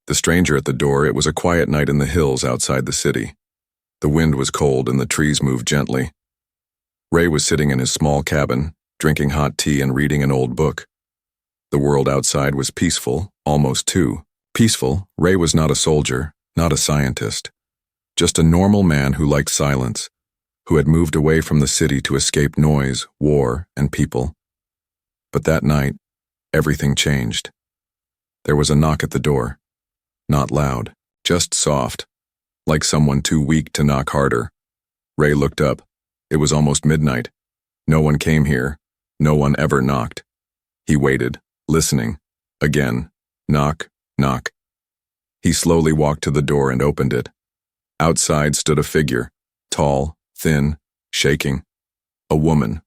The stranger at the door, it was a quiet night in the hills outside the city. The wind was cold and the trees moved gently. Ray was sitting in his small cabin, drinking hot tea and reading an old book. The world outside was peaceful, almost too peaceful. Ray was not a soldier, not a scientist. Just a normal man who liked silence, who had moved away from the city to escape noise, war, and people. But that night, everything changed. There was a knock at the door. Not loud, just soft, like someone too weak to knock harder. Ray looked up. It was almost midnight. No one came here. No one ever knocked. He waited, listening. Again. Knock, knock. He slowly walked to the door and opened it. Outside stood a figure, tall, thin, shaking. A woman,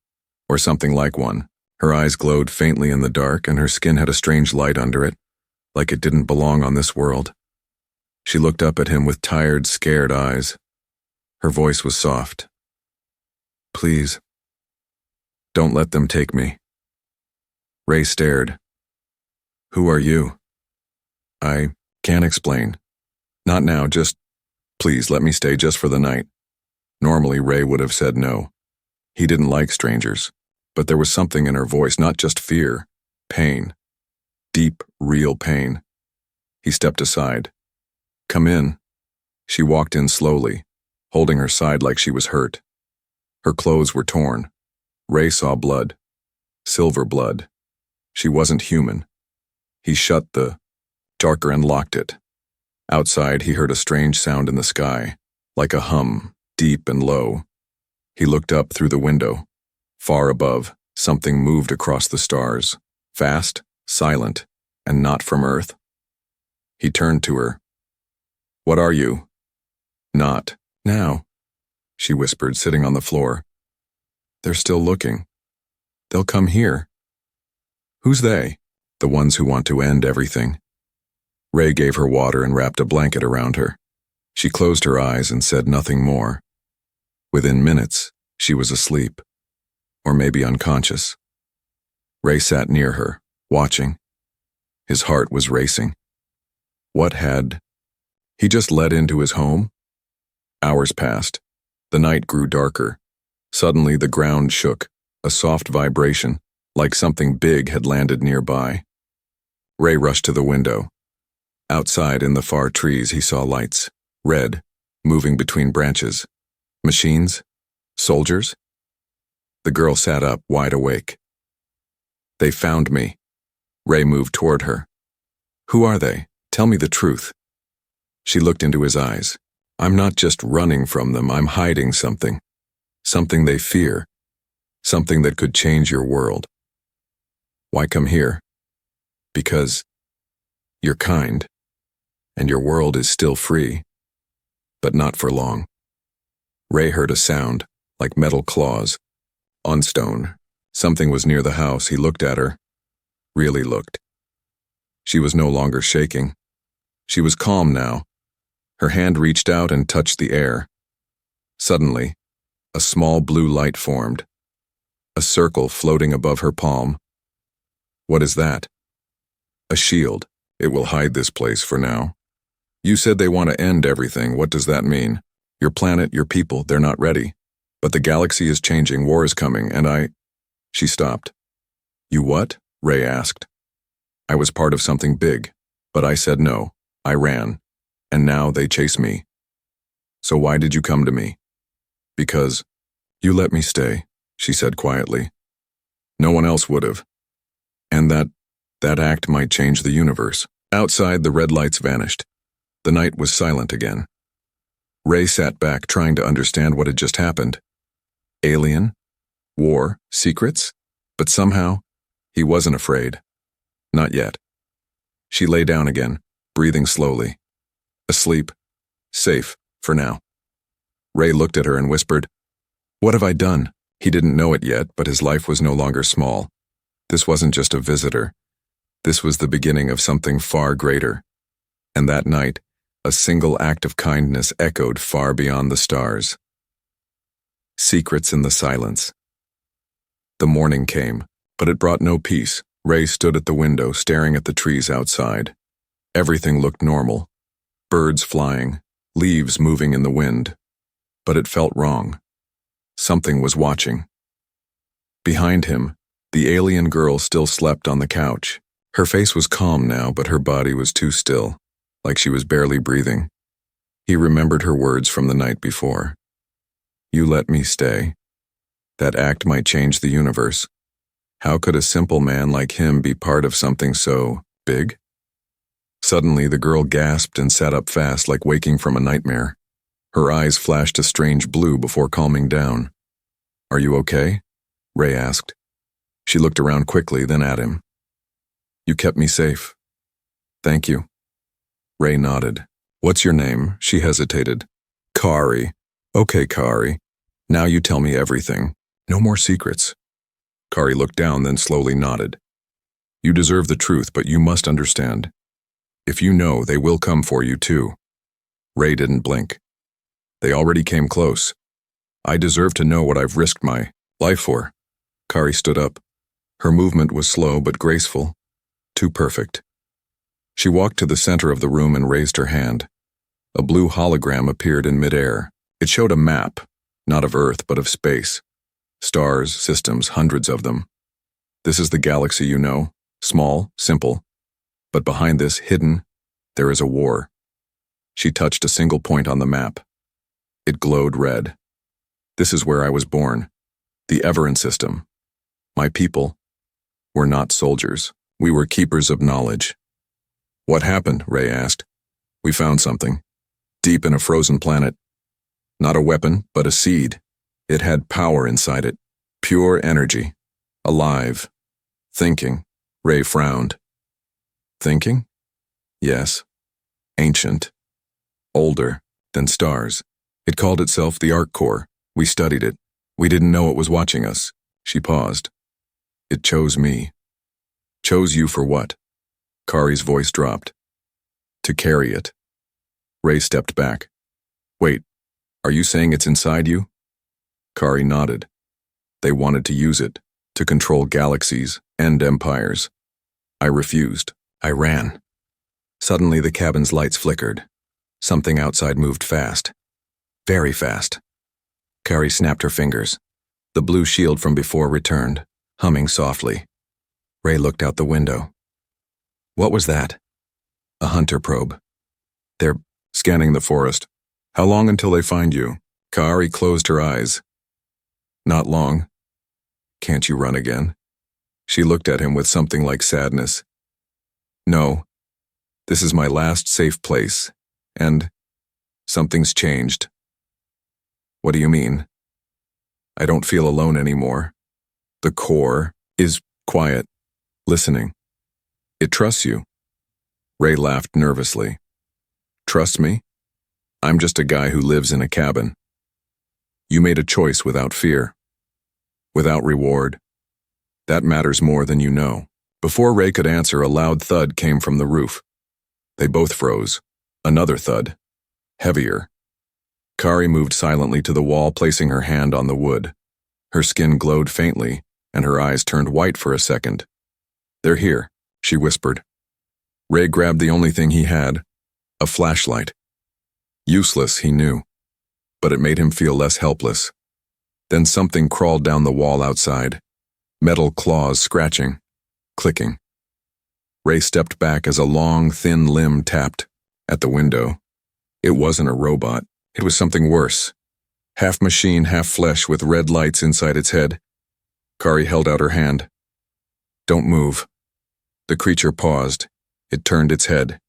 or something like one. Her eyes glowed faintly in the dark and her skin had a strange light under it, like it didn't belong on this world. She looked up at him with tired, scared eyes. Her voice was soft. "Please, don't let them take me." Ray stared. "Who are you?" "I can't explain. Not now, just, please let me stay just for the night." Normally, Ray would have said no. He didn't like strangers, but there was something in her voice, not just fear, pain. Deep, real pain. He stepped aside. "Come in." She walked in slowly, holding her side like she was hurt. Her clothes were torn. Ray saw blood. Silver blood. She wasn't human. He shut the darker and locked it. Outside, he heard a strange sound in the sky, like a hum, deep and low. He looked up through the window. Far above, something moved across the stars, fast, silent, and not from Earth. He turned to her. "What are you?" "Not now," she whispered, sitting on the floor. "They're still looking. They'll come here." "Who's they?" "The ones who want to end everything." Ray gave her water and wrapped a blanket around her. She closed her eyes and said nothing more. Within minutes, she was asleep, or maybe unconscious. Ray sat near her, watching. His heart was racing. What had he just let into his home? Hours passed. The night grew darker. Suddenly the ground shook, a soft vibration, like something big had landed nearby. Ray rushed to the window. Outside in the far trees he saw lights, red, moving between branches. Machines? Soldiers? The girl sat up, wide awake. "They found me." Ray moved toward her. "Who are they? Tell me the truth." She looked into his eyes. "I'm not just running from them, I'm hiding something. Something they fear. Something that could change your world." "Why come here?" "Because you're kind, and your world is still free. But not for long." Ray heard a sound, like metal claws. On stone. Something was near the house. He looked at her. Really looked. She was no longer shaking. She was calm now. Her hand reached out and touched the air. Suddenly, a small blue light formed. A circle floating above her palm. "What is that?" "A shield. It will hide this place for now." "You said they want to end everything. What does that mean? Your planet, your people, they're not ready. But the galaxy is changing, war is coming, and She stopped. "You what?" Ray asked. "I was part of something big, but I said no. I ran, and now they chase me." "So why did you come to me?" "Because you let me stay," she said quietly. "No one else would have. And that act might change the universe." Outside, the red lights vanished. The night was silent again. Ray sat back, trying to understand what had just happened. Alien? War? Secrets? But somehow, he wasn't afraid. Not yet. She lay down again, breathing slowly. Asleep. Safe, for now. Ray looked at her and whispered, "What have I done?" He didn't know it yet, but his life was no longer small. This wasn't just a visitor. This was the beginning of something far greater. And that night, a single act of kindness echoed far beyond the stars. Secrets in the silence. The morning came, but it brought no peace. Ray stood at the window, staring at the trees outside. Everything looked normal. Birds flying, leaves moving in the wind. But it felt wrong. Something was watching. Behind him, the alien girl still slept on the couch. Her face was calm now, but her body was too still, like she was barely breathing. He remembered her words from the night before. "You let me stay. That act might change the universe." How could a simple man like him be part of something so big? Suddenly, the girl gasped and sat up fast, like waking from a nightmare. Her eyes flashed a strange blue before calming down. "Are you okay?" Ray asked. She looked around quickly, then at him. "You kept me safe." "Thank you." Ray nodded. "What's your name?" She hesitated. "Kari." "Okay, Kari. Now you tell me everything. No more secrets." Kari looked down, then slowly nodded. "You deserve the truth, but you must understand. If you know, they will come for you too." Ray didn't blink. "They already came close. I deserve to know what I've risked my life for." Kari stood up. Her movement was slow but graceful. Too perfect. She walked to the center of the room and raised her hand. A blue hologram appeared in midair. It showed a map, not of Earth but of space. Stars, systems, hundreds of them. "This is the galaxy you know. Small, simple. But behind this, hidden, there is a war." She touched a single point on the map. It glowed red. "This is where I was born. The Everin system. My people were not soldiers. We were keepers of knowledge." "What happened?" Ray asked. "We found something. Deep in a frozen planet. Not a weapon, but a seed. It had power inside it. Pure energy. Alive. Thinking." Ray frowned. "Thinking?" "Yes. Ancient. Older than stars. It called itself the Arc Core. We studied it. We didn't know it was watching us." She paused. "It chose me." "Chose you for what?" Kari's voice dropped. "To carry it." Ray stepped back. "Wait, are you saying it's inside you?" Kari nodded. "They wanted to use it, to control galaxies and empires. I refused. I ran." Suddenly the cabin's lights flickered. Something outside moved fast. Very fast. Kari snapped her fingers. The blue shield from before returned, humming softly. Ray looked out the window. "What was that?" "A hunter probe. They're scanning the forest. How long until they find you?" Kari closed her eyes. "Not long." "Can't you run again?" She looked at him with something like sadness. "No. This is my last safe place, and something's changed." "What do you mean?" "I don't feel alone anymore. The core is quiet, listening. It trusts you." Ray laughed nervously. "Trust me? I'm just a guy who lives in a cabin. You made a choice without fear, without reward. That matters more than you know." Before Ray could answer, a loud thud came from the roof. They both froze. Another thud. Heavier. Kari moved silently to the wall, placing her hand on the wood. Her skin glowed faintly, and her eyes turned white for a second. "They're here," she whispered. Ray grabbed the only thing he had, a flashlight. Useless, he knew, but it made him feel less helpless. Then something crawled down the wall outside, metal claws scratching, clicking. Ray stepped back as a long, thin limb tapped at the window. It wasn't a robot. It was something worse. Half machine, half flesh, with red lights inside its head. Kari held out her hand. "Don't move." The creature paused. It turned its head.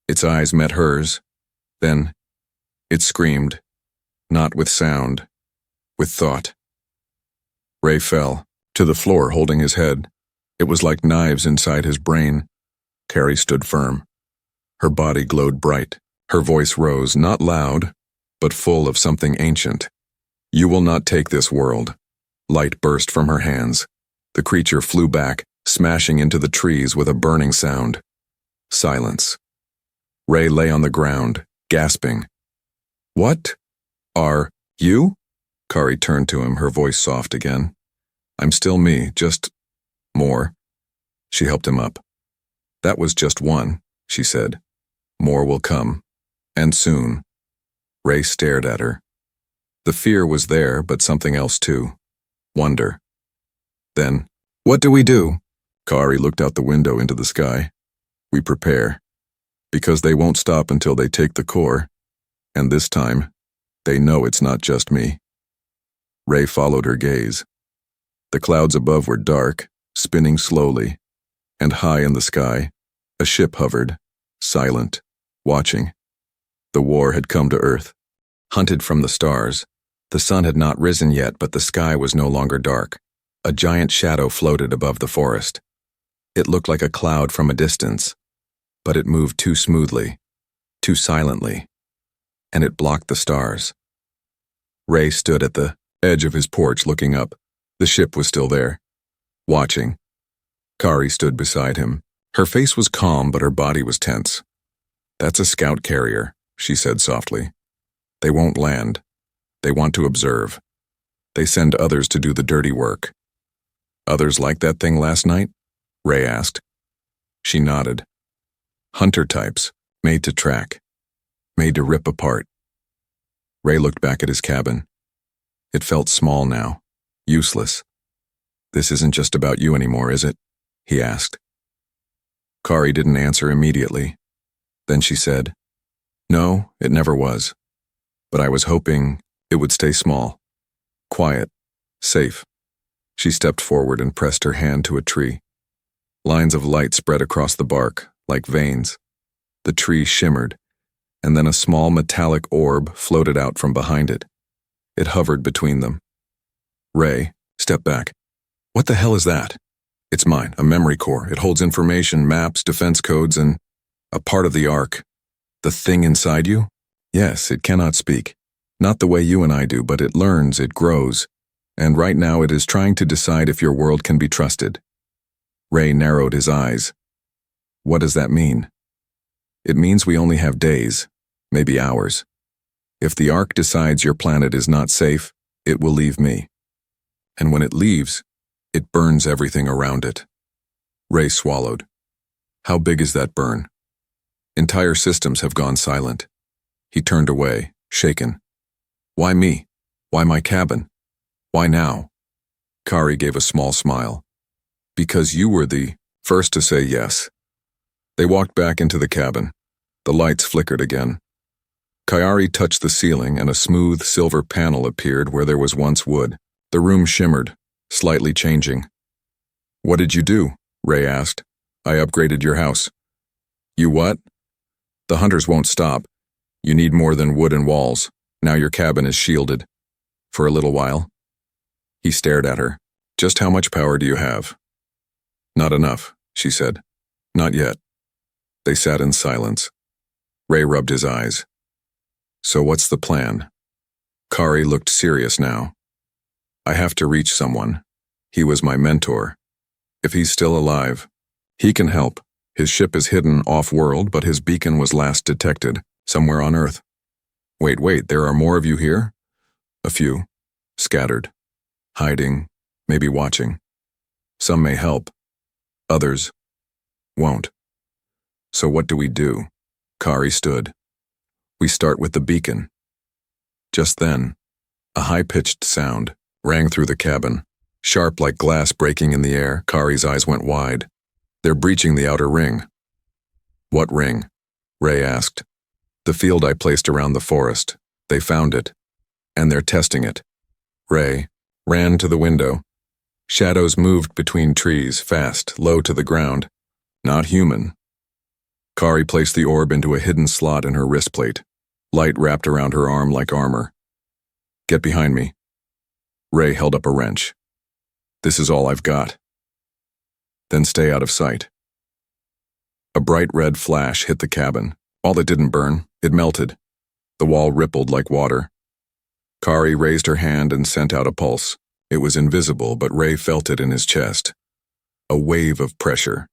Its eyes met hers. Then, it screamed. Not with sound, with thought. Ray fell to the floor, holding his head. It was like knives inside his brain. Kari stood firm. Her body glowed bright. Her voice rose, not loud, but full of something ancient. "You will not take this world." Light burst from her hands. The creature flew back, smashing into the trees with a burning sound. Silence. Ray lay on the ground, gasping. "What are you?" Kari turned to him, her voice soft again. "I'm still me, just more." She helped him up. "That was just one," she said. More will come. And soon. Ray stared at her. The fear was there, but something else too. Wonder. Then, what do we do? Kari looked out the window into the sky. We prepare. Because they won't stop until they take the core. And this time, they know it's not just me. Ray followed her gaze. The clouds above were dark, spinning slowly, and high in the sky, a ship hovered, silent, watching. The war had come to Earth. Hunted from the stars, the sun had not risen yet, but the sky was no longer dark. A giant shadow floated above the forest. It looked like a cloud from a distance, but it moved too smoothly, too silently, and it blocked the stars. Ray stood at the edge of his porch looking up. The ship was still there, watching. Kari stood beside him. Her face was calm, but her body was tense. That's a scout carrier, she said softly. They won't land. They want to observe. They send others to do the dirty work. Others like that thing last night? Ray asked. She nodded. Hunter types, made to track, made to rip apart. Ray looked back at his cabin. It felt small now, useless. This isn't just about you anymore, is it? He asked. Kari didn't answer immediately. Then she said, No, it never was. But I was hoping it would stay small, quiet, safe. She stepped forward and pressed her hand to a tree. Lines of light spread across the bark, like veins. The tree shimmered, and then a small metallic orb floated out from behind it. It hovered between them. Ray, step back. What the hell is that? It's mine, a memory core. It holds information, maps, defense codes, and a part of the Ark. The thing inside you? Yes, it cannot speak. Not the way you and I do, but it learns, it grows. And right now it is trying to decide if your world can be trusted. Ray narrowed his eyes. What does that mean? It means we only have days, maybe hours. If the Ark decides your planet is not safe, it will leave me. And when it leaves, it burns everything around it. Ray swallowed. How big is that burn? Entire systems have gone silent. He turned away, shaken. Why me? Why my cabin? Why now? Kari gave a small smile. Because you were the first to say yes. They walked back into the cabin. The lights flickered again. Kari touched the ceiling and a smooth silver panel appeared where there was once wood. The room shimmered, slightly changing. What did you do? Ray asked. I upgraded your house. You what? The hunters won't stop. You need more than wood and walls. Now your cabin is shielded. For a little while. He stared at her. Just how much power do you have? Not enough, she said. Not yet. They sat in silence. Ray rubbed his eyes. So what's the plan? Kari looked serious now. I have to reach someone. He was my mentor. If he's still alive, he can help. His ship is hidden off-world, but his beacon was last detected, somewhere on Earth. Wait, there are more of you here? A few. Scattered. Hiding, maybe watching. Some may help. Others won't. So what do we do? Kari stood. We start with the beacon. Just then, a high-pitched sound rang through the cabin. Sharp like glass breaking in the air, Kari's eyes went wide. They're breaching the outer ring. What ring? Ray asked. The field I placed around the forest. They found it. And they're testing it. Ray ran to the window. Shadows moved between trees, fast, low to the ground. Not human. Kari placed the orb into a hidden slot in her wrist plate. Light wrapped around her arm like armor. Get behind me. Ray held up a wrench. This is all I've got. Then stay out of sight. A bright red flash hit the cabin. While it didn't burn, it melted. The wall rippled like water. Kari raised her hand and sent out a pulse. It was invisible, but Ray felt it in his chest. A wave of pressure.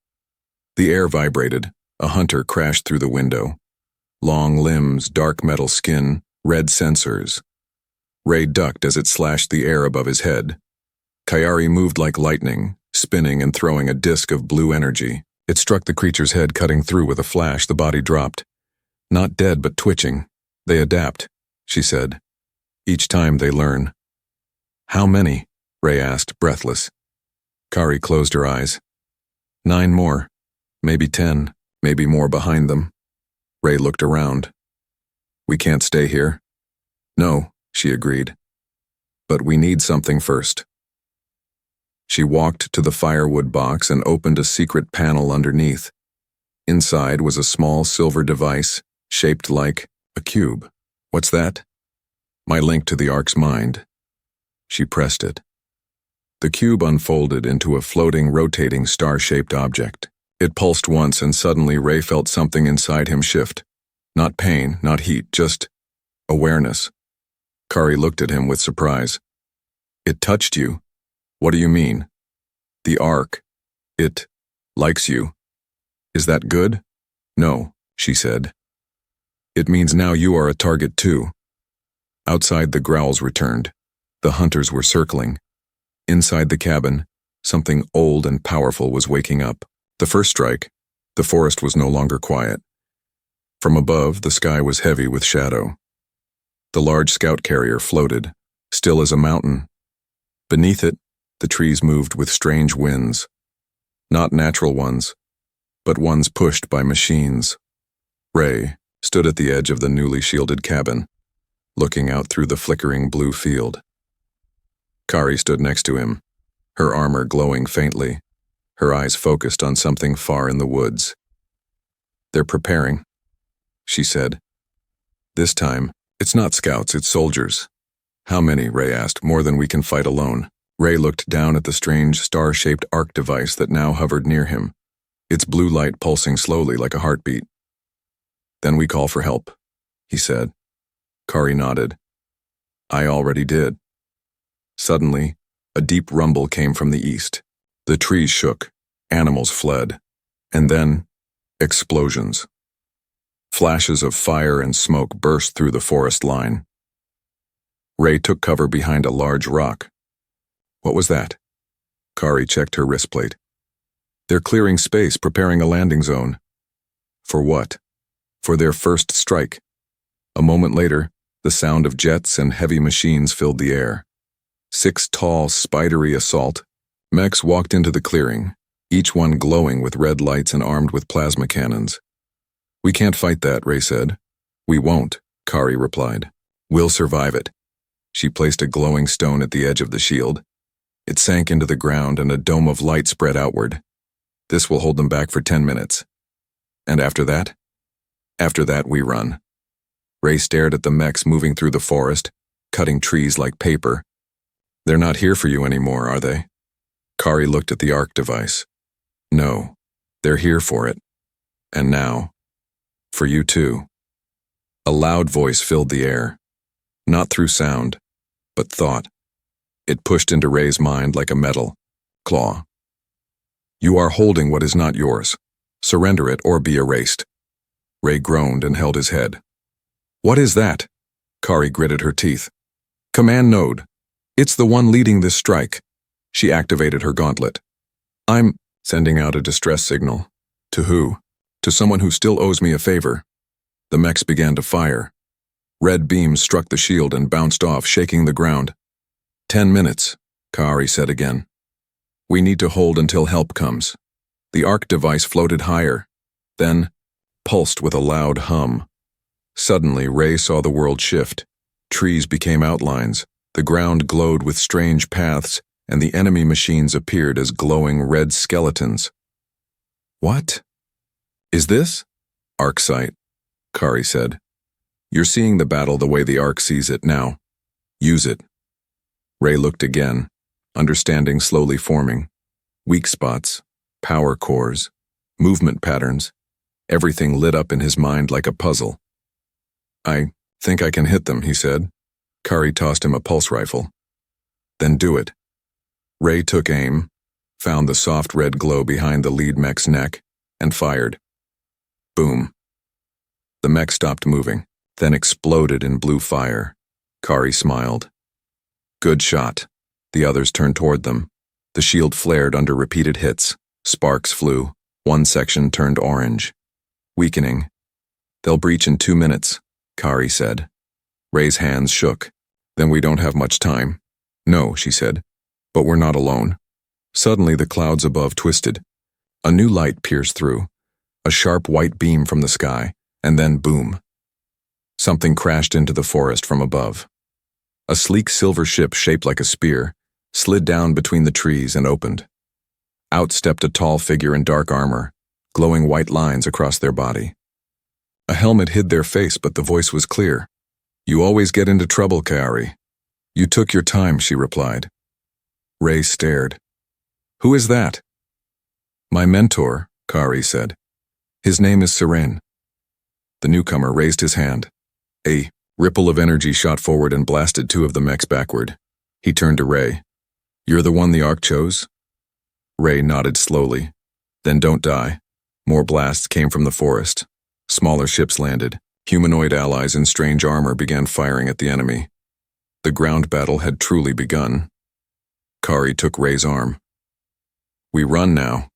The air vibrated. A hunter crashed through the window. Long limbs, dark metal skin, red sensors. Ray ducked as it slashed the air above his head. Kari moved like lightning, spinning and throwing a disk of blue energy. It struck the creature's head, cutting through with a flash. The body dropped. Not dead but twitching. They adapt, she said. Each time they learn. How many? Ray asked, breathless. Kari closed her eyes. 9 more. Maybe 10, maybe more behind them. Ray looked around. We can't stay here. No, she agreed. But we need something first. She walked to the firewood box and opened a secret panel underneath. Inside was a small silver device, shaped like a cube. What's that? My link to the Ark's mind. She pressed it. The cube unfolded into a floating, rotating, star-shaped object. It pulsed once and suddenly Ray felt something inside him shift. Not pain, not heat, just awareness. Kari looked at him with surprise. It touched you? What do you mean? The Ark. It likes you. Is that good? No, she said. It means now you are a target too. Outside the growls returned. The hunters were circling. Inside the cabin, something old and powerful was waking up. The first strike, the forest was no longer quiet. From above, the sky was heavy with shadow. The large scout carrier floated, still as a mountain. Beneath it, the trees moved with strange winds. Not natural ones, but ones pushed by machines. Ray stood at the edge of the newly shielded cabin, looking out through the flickering blue field. Kari stood next to him, her armor glowing faintly, her eyes focused on something far in the woods. They're preparing, she said. This time, it's not scouts, it's soldiers. How many? Ray asked. More than we can fight alone. Ray looked down at the strange star-shaped arc device that now hovered near him, its blue light pulsing slowly like a heartbeat. Then we call for help, he said. Kari nodded. I already did. Suddenly, a deep rumble came from the east. The trees shook, animals fled, and then, explosions. Flashes of fire and smoke burst through the forest line. Ray took cover behind a large rock. What was that? Kari checked her wristplate. They're clearing space, preparing a landing zone. For what? For their first strike. A moment later, the sound of jets and heavy machines filled the air. 6 tall, spidery assault mechs walked into the clearing, each one glowing with red lights and armed with plasma cannons. We can't fight that, Ray said. We won't, Kari replied. We'll survive it. She placed a glowing stone at the edge of the shield. It sank into the ground and a dome of light spread outward. This will hold them back for 10 minutes. And after that? After that, we run. Ray stared at the mechs moving through the forest, cutting trees like paper. They're not here for you anymore, are they? Kari looked at the Arc device. No, they're here for it. And now, for you too. A loud voice filled the air. Not through sound, but thought. It pushed into Ray's mind like a metal claw. You are holding what is not yours. Surrender it or be erased. Ray groaned and held his head. What is that? Kari gritted her teeth. Command node. It's the one leading this strike. She activated her gauntlet. I'm sending out a distress signal. To who? To someone who still owes me a favor. The mechs began to fire. Red beams struck the shield and bounced off, shaking the ground. 10 minutes, Kari said again. We need to hold until help comes. The arc device floated higher, then pulsed with a loud hum. Suddenly, Ray saw the world shift. Trees became outlines, the ground glowed with strange paths, and the enemy machines appeared as glowing red skeletons. What? Is this? Arc sight, Kari said. You're seeing the battle the way the Ark sees it now. Use it. Ray looked again, understanding slowly forming. Weak spots, power cores, movement patterns. Everything lit up in his mind like a puzzle. I think I can hit them, he said. Kari tossed him a pulse rifle. Then do it. Ray took aim, found the soft red glow behind the lead mech's neck, and fired. Boom. The mech stopped moving, then exploded in blue fire. Kari smiled. Good shot. The others turned toward them. The shield flared under repeated hits. Sparks flew. One section turned orange. Weakening. They'll breach in 2 minutes, Kari said. Ray's hands shook. Then we don't have much time. No, she said. But we're not alone. Suddenly the clouds above twisted. A new light pierced through. A sharp white beam from the sky, and then boom. Something crashed into the forest from above. A sleek silver ship shaped like a spear slid down between the trees and opened. Out stepped a tall figure in dark armor, glowing white lines across their body. A helmet hid their face, but the voice was clear. You always get into trouble, Kari. You took your time, she replied. Ray stared. Who is that? My mentor, Kari said. His name is Seren. The newcomer raised his hand. A ripple of energy shot forward and blasted two of the mechs backward. He turned to Ray. You're the one the Ark chose? Ray nodded slowly. Then don't die. More blasts came from the forest. Smaller ships landed. Humanoid allies in strange armor began firing at the enemy. The ground battle had truly begun. Kari took Ray's arm. We run now.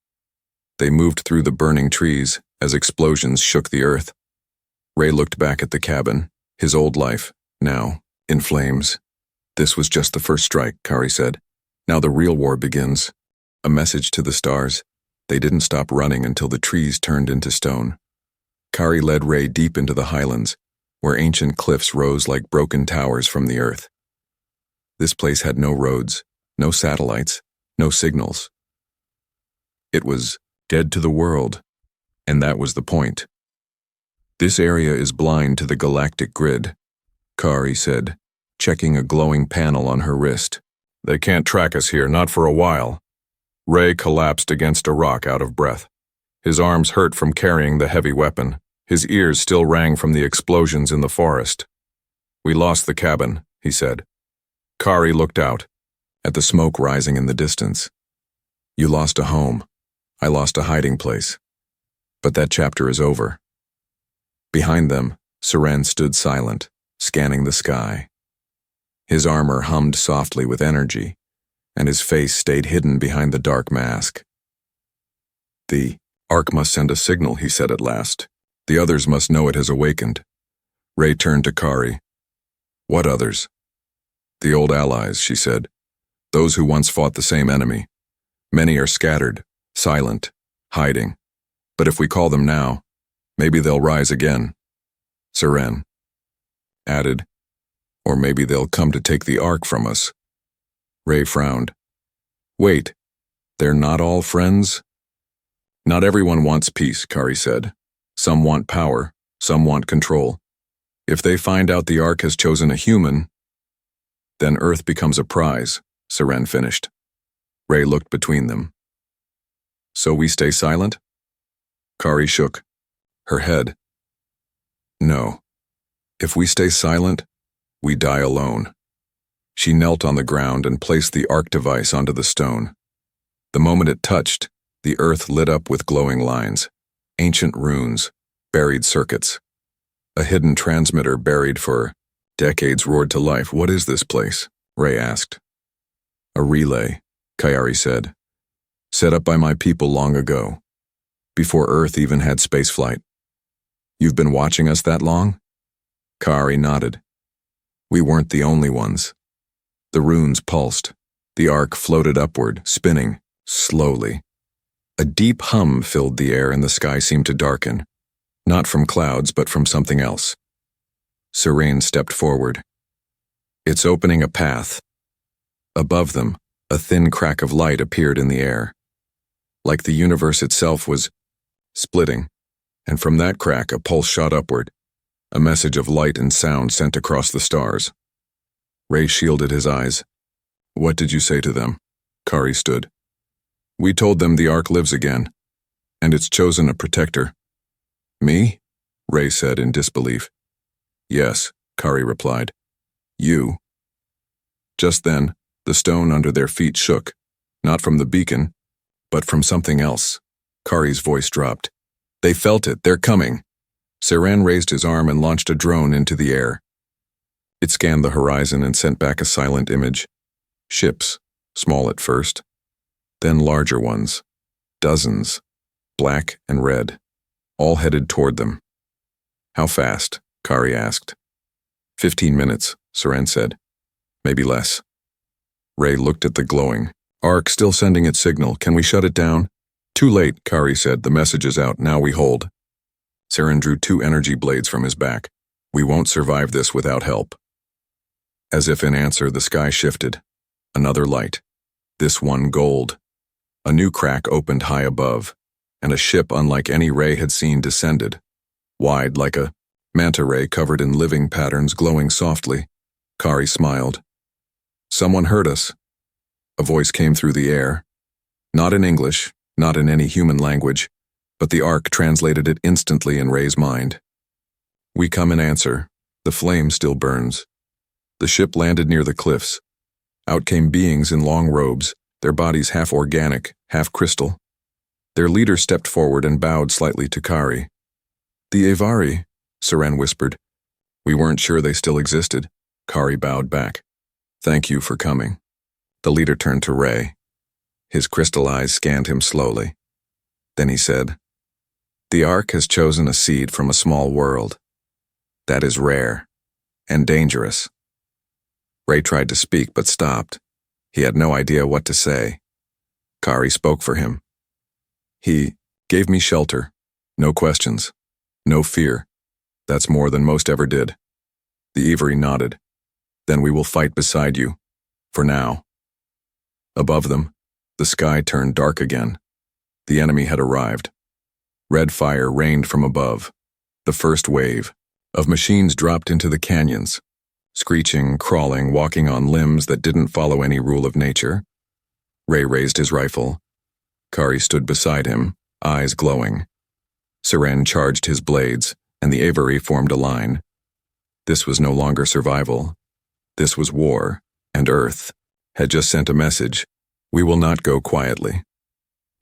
They moved through the burning trees as explosions shook the earth. Ray looked back at the cabin, his old life, now, in flames. This was just the first strike, Kari said. Now the real war begins. A message to the stars. They didn't stop running until the trees turned into stone. Kari led Ray deep into the highlands, where ancient cliffs rose like broken towers from the earth. This place had no roads, no satellites, no signals. It was dead to the world, and that was the point. This area is blind to the galactic grid, Kari said, checking a glowing panel on her wrist. They can't track us here, not for a while. Ray collapsed against a rock out of breath. His arms hurt from carrying the heavy weapon. His ears still rang from the explosions in the forest. We lost the cabin, he said. Kari looked out, at the smoke rising in the distance. You lost a home. I lost a hiding place. But that chapter is over. Behind them, Seren stood silent, scanning the sky. His armor hummed softly with energy, and his face stayed hidden behind the dark mask. The Ark must send a signal, he said at last. The others must know it has awakened. Ray turned to Kari. What others? The old allies, she said. Those who once fought the same enemy. Many are scattered, silent, hiding. But if we call them now, maybe they'll rise again. Seren added, or maybe they'll come to take the Ark from us. Ray frowned. Wait, they're not all friends? Not everyone wants peace, Kari said. Some want power, some want control. If they find out the Ark has chosen a human, then Earth becomes a prize, Seren finished. Ray looked between them. So we stay silent? Kari shook her head. No. If we stay silent, we die alone. She knelt on the ground and placed the Ark device onto the stone. The moment it touched, the earth lit up with glowing lines, ancient runes, buried circuits. A hidden transmitter buried for decades roared to life. What is this place? Ray asked. A relay, Kari said. Set up by my people long ago, before Earth even had spaceflight. You've been watching us that long? Kari nodded. We weren't the only ones. The runes pulsed. The Ark floated upward, spinning, slowly. A deep hum filled the air and the sky seemed to darken, not from clouds but from something else. Seren stepped forward. It's opening a path. Above them, a thin crack of light appeared in the air. Like the universe itself was splitting, and from that crack a pulse shot upward, a message of light and sound sent across the stars. Ray shielded his eyes. What did you say to them? Kari stood. We told them the Ark lives again, and it's chosen a protector. Me? Ray said in disbelief. Yes, Kari replied. You. Just then, the stone under their feet shook, not from the beacon, but from something else. Kari's voice dropped. They felt it, they're coming. Seren raised his arm and launched a drone into the air. It scanned the horizon and sent back a silent image. Ships, small at first, then larger ones, dozens, black and red, all headed toward them. How fast? Kari asked. 15 minutes, Seren said. Maybe less. Ray looked at the glowing arc, still sending its signal. Can we shut it down? Too late, Kari said. The message is out. Now we hold. Seren drew 2 energy blades from his back. We won't survive this without help. As if in answer, the sky shifted. Another light. This one gold. A new crack opened high above, and a ship unlike any Ray had seen descended. Wide like a manta ray covered in living patterns glowing softly. Kari smiled. Someone heard us. A voice came through the air. Not in English, not in any human language, but the arc translated it instantly in Ray's mind. We come in answer. The flame still burns. The ship landed near the cliffs. Out came beings in long robes, their bodies half organic, half crystal. Their leader stepped forward and bowed slightly to Kari. The Avari, Seren whispered. We weren't sure they still existed. Kari bowed back. Thank you for coming. The leader turned to Ray. His crystal eyes scanned him slowly. Then he said, The Ark has chosen a seed from a small world. That is rare and dangerous. Ray tried to speak but stopped. He had no idea what to say. Kari spoke for him. He gave me shelter. No questions. No fear. That's more than most ever did. The Avari nodded. Then we will fight beside you. For now. Above them, the sky turned dark again. The enemy had arrived. Red fire rained from above. The first wave of machines dropped into the canyons, screeching, crawling, walking on limbs that didn't follow any rule of nature. Ray raised his rifle. Kari stood beside him, eyes glowing. Seren charged his blades, and the Avari formed a line. This was no longer survival. This was war, and Earth had just sent a message. We will not go quietly.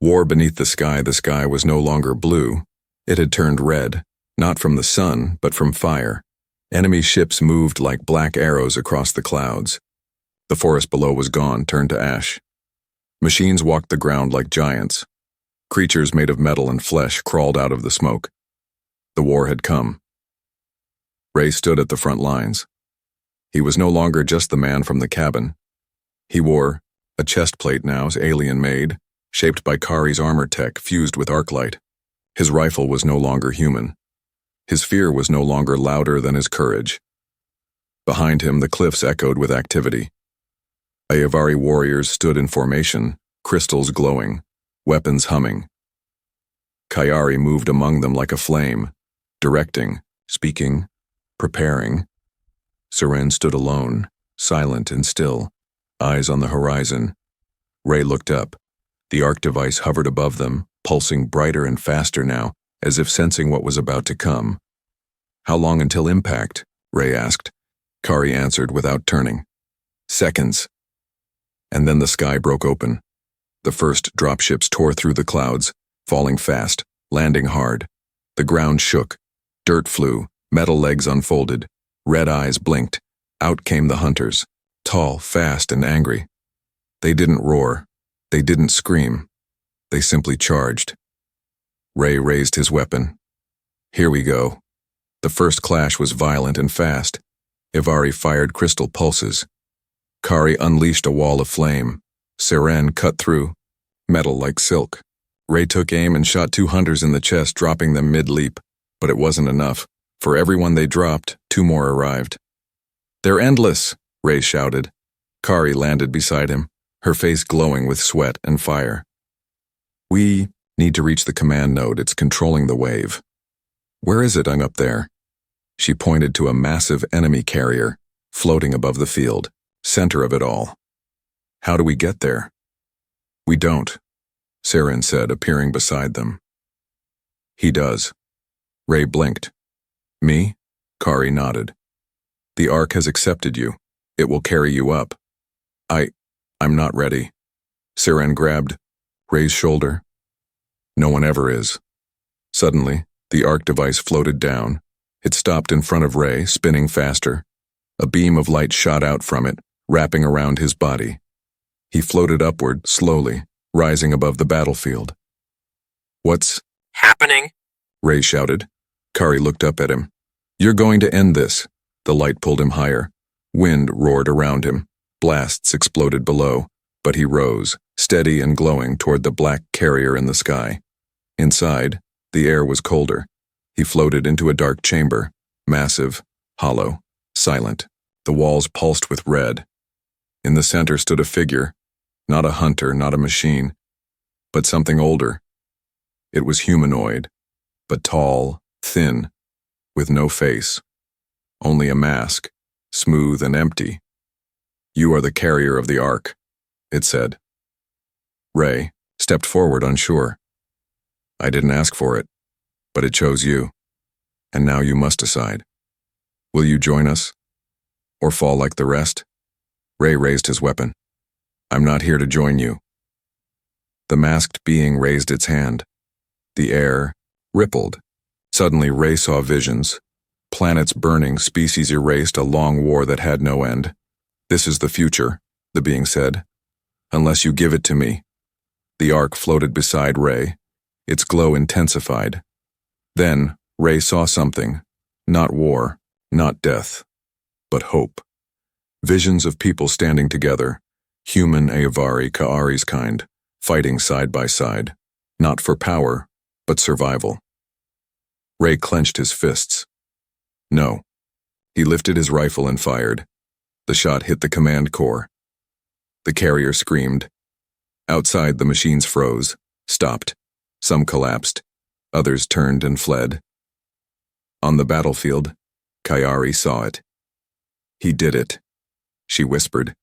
War beneath the sky was no longer blue. It had turned red, not from the sun, but from fire. Enemy ships moved like black arrows across the clouds. The forest below was gone, turned to ash. Machines walked the ground like giants. Creatures made of metal and flesh crawled out of the smoke. The war had come. Ray stood at the front lines. He was no longer just the man from the cabin. He wore a chest plate now, alien-made, shaped by Kari's armor tech fused with arc light. His rifle was no longer human. His fear was no longer louder than his courage. Behind him, the cliffs echoed with activity. Avari warriors stood in formation, crystals glowing, weapons humming. Kayari moved among them like a flame, directing, speaking, preparing. Seren stood alone, silent and still, eyes on the horizon. Ray looked up. The arc device hovered above them, pulsing brighter and faster now, as if sensing what was about to come. How long until impact? Ray asked. Kari answered without turning. Seconds. And then the sky broke open. The first dropships tore through the clouds, falling fast, landing hard. The ground shook. Dirt flew, metal legs unfolded. Red eyes blinked. Out came the hunters, tall, fast, and angry. They didn't roar. They didn't scream. They simply charged. Ray raised his weapon. Here we go. The first clash was violent and fast. Avari fired crystal pulses. Kari unleashed a wall of flame. Seren cut through, metal like silk. Ray took aim and shot 2 hunters in the chest, dropping them mid-leap. But it wasn't enough. For every one they dropped, 2 more arrived. They're endless, Ray shouted. Kari landed beside him, her face glowing with sweat and fire. We need to reach the command node. It's controlling the wave. Where is it? I'm up there. She pointed to a massive enemy carrier, floating above the field, center of it all. How do we get there? We don't, Seren said, appearing beside them. He does. Ray blinked. Me? Kari nodded. The Ark has accepted you. It will carry you up. I'm not ready. Seren grabbed Ray's shoulder. No one ever is. Suddenly, the Ark device floated down. It stopped in front of Ray, spinning faster. A beam of light shot out from it, wrapping around his body. He floated upward, slowly, rising above the battlefield. What's happening? Ray shouted. Kari looked up at him, You're going to end this. The light pulled him higher. Wind roared around him. Blasts exploded below, but he rose, steady and glowing toward the black carrier in the sky. Inside, the air was colder. He floated into a dark chamber, massive, hollow, silent. The walls pulsed with red. In the center stood a figure, not a hunter, not a machine, but something older. It was humanoid, but tall, thin, with no face. Only a mask, smooth and empty. You are the carrier of the Ark, it said. Ray stepped forward unsure. I didn't ask for it, but it chose you. And now you must decide. Will you join us? Or fall like the rest? Ray raised his weapon. I'm not here to join you. The masked being raised its hand. The air rippled. Suddenly Ray saw visions. Planets burning, species erased, a long war that had no end. This is the future, the being said. Unless you give it to me. The Ark floated beside Ray. Its glow intensified. Then, Ray saw something. Not war, not death, but hope. Visions of people standing together. Human Avari Ka'ari's kind, fighting side by side. Not for power, but survival. Ray clenched his fists. No. He lifted his rifle and fired. The shot hit the command core. The carrier screamed. Outside, the machines froze, stopped. Some collapsed. Others turned and fled. On the battlefield, Kayari saw it. He did it, she whispered.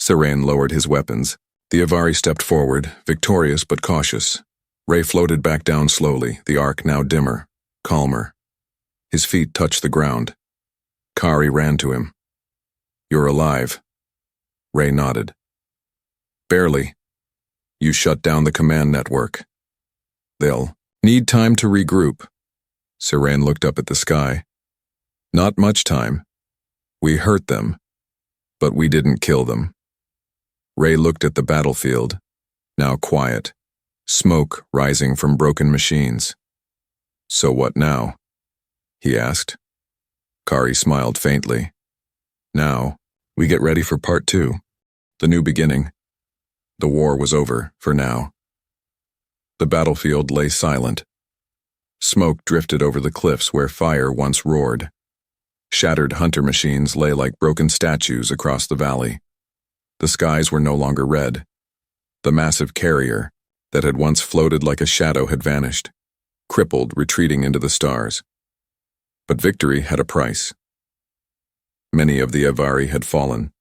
Seren lowered his weapons. The Avari stepped forward, victorious but cautious. Ray floated back down slowly, the Ark now dimmer, calmer. His feet touched the ground. Kari ran to him. You're alive. Ray nodded. Barely. You shut down the command network. They'll need time to regroup. Seren looked up at the sky. Not much time. We hurt them, but we didn't kill them. Ray looked at the battlefield, now quiet, smoke rising from broken machines. So what now? He asked. Kari smiled faintly. Now, we get ready for part 2, the new beginning. The war was over, for now. The battlefield lay silent. Smoke drifted over the cliffs where fire once roared. Shattered hunter machines lay like broken statues across the valley. The skies were no longer red. The massive carrier, that had once floated like a shadow, had vanished, crippled, retreating into the stars. But victory had a price. Many of the Avari had fallen.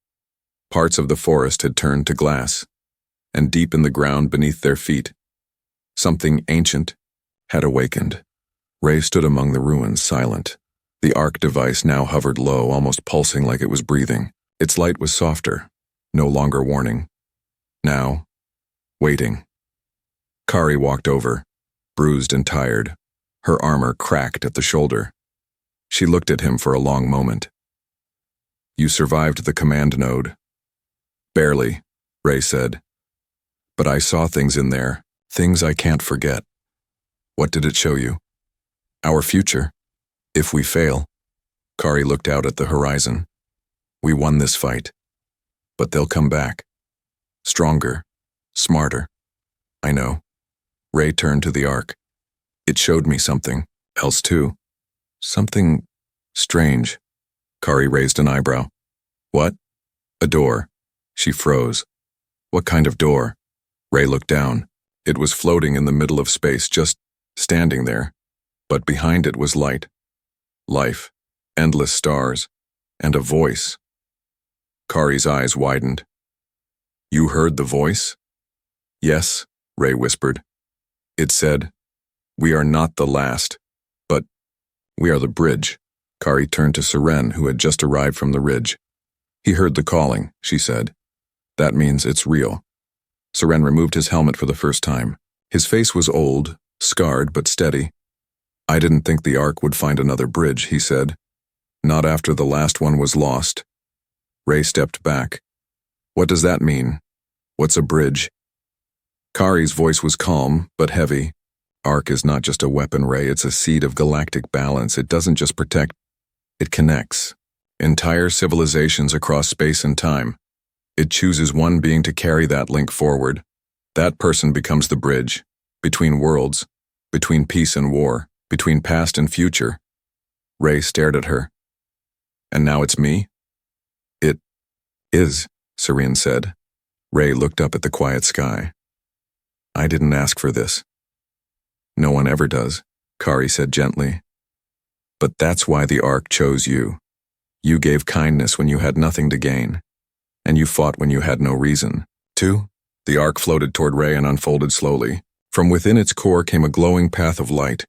Parts of the forest had turned to glass, and deep in the ground beneath their feet, something ancient had awakened. Ray stood among the ruins, silent. The Ark device now hovered low, almost pulsing like it was breathing. Its light was softer, no longer warning. Now, waiting. Kari walked over, bruised and tired, her armor cracked at the shoulder. She looked at him for a long moment. You survived the command node. Barely, Ray said. But I saw things in there, things I can't forget. What did it show you? Our future. If we fail. Kari looked out at the horizon. We won this fight. But they'll come back. Stronger. Smarter. I know. Ray turned to the Ark. It showed me something else too. Something strange. Kari raised an eyebrow. What? A door. She froze. What kind of door? Ray looked down. It was floating in the middle of space, just standing there. But behind it was light. Life. Endless stars. And a voice. Kari's eyes widened. You heard the voice? Yes, Ray whispered. It said, we are not the last, but we are the bridge. Kari turned to Seren, who had just arrived from the ridge. He heard the calling, she said. That means it's real. Seren removed his helmet for the first time. His face was old, scarred but steady. I didn't think the Ark would find another bridge, he said. Not after the last one was lost. Ray stepped back. What does that mean? What's a bridge? Kari's voice was calm but heavy. Arc is not just a weapon, Ray, it's a seed of galactic balance. It doesn't just protect, it connects. Entire civilizations across space and time. It chooses one being to carry that link forward. That person becomes the bridge, between worlds, between peace and war, between past and future. Ray stared at her. And now it's me? It is, Serene said. Ray looked up at the quiet sky. I didn't ask for this. No one ever does, Kari said gently. But that's why the Ark chose you. You gave kindness when you had nothing to gain, and you fought when you had no reason to. The Ark floated toward Ray and unfolded slowly. From within its core came a glowing path of light,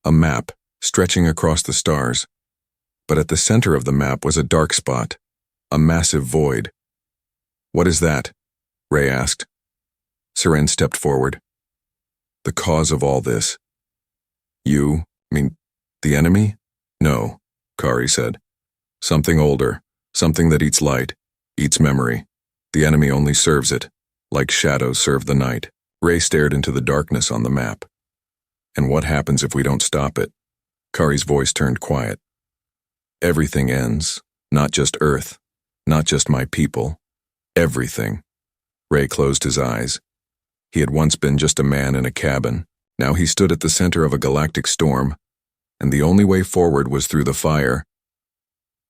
a map stretching across the stars. But at the center of the map was a dark spot, a massive void. What is that? Ray asked. Serene stepped forward. The cause of all this. You mean the enemy? No, Kari said. Something older, something that eats light, eats memory. The enemy only serves it, like shadows serve the night. Ray stared into the darkness on the map. And what happens if we don't stop it? Kari's voice turned quiet. Everything ends, not just Earth, not just my people. Everything. Ray closed his eyes. He had once been just a man in a cabin. Now he stood at the center of a galactic storm, and the only way forward was through the fire.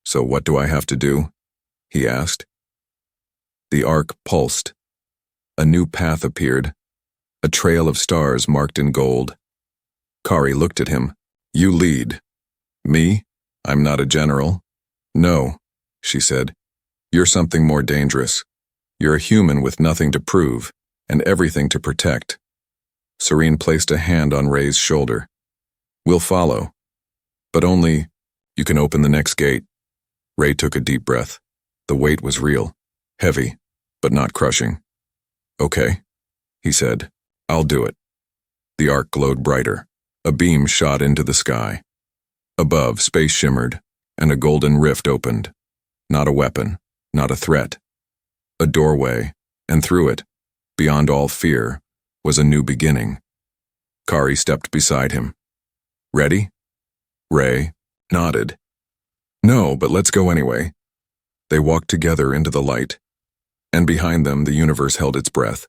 So what do I have to do? He asked. The Ark pulsed. A new path appeared, a trail of stars marked in gold. Kari looked at him. You lead. Me? I'm not a general. No, she said. You're something more dangerous. You're a human with nothing to prove, and everything to protect. Serene placed a hand on Ray's shoulder. We'll follow. But only, you can open the next gate. Ray took a deep breath. The weight was real, heavy, but not crushing. Okay, he said. I'll do it. The Ark glowed brighter. A beam shot into the sky. Above, space shimmered, and a golden rift opened. Not a weapon, not a threat. A doorway, and through it, beyond all fear, was a new beginning. Kari stepped beside him. Ready? Ray nodded. No, but let's go anyway. They walked together into the light, and behind them the universe held its breath.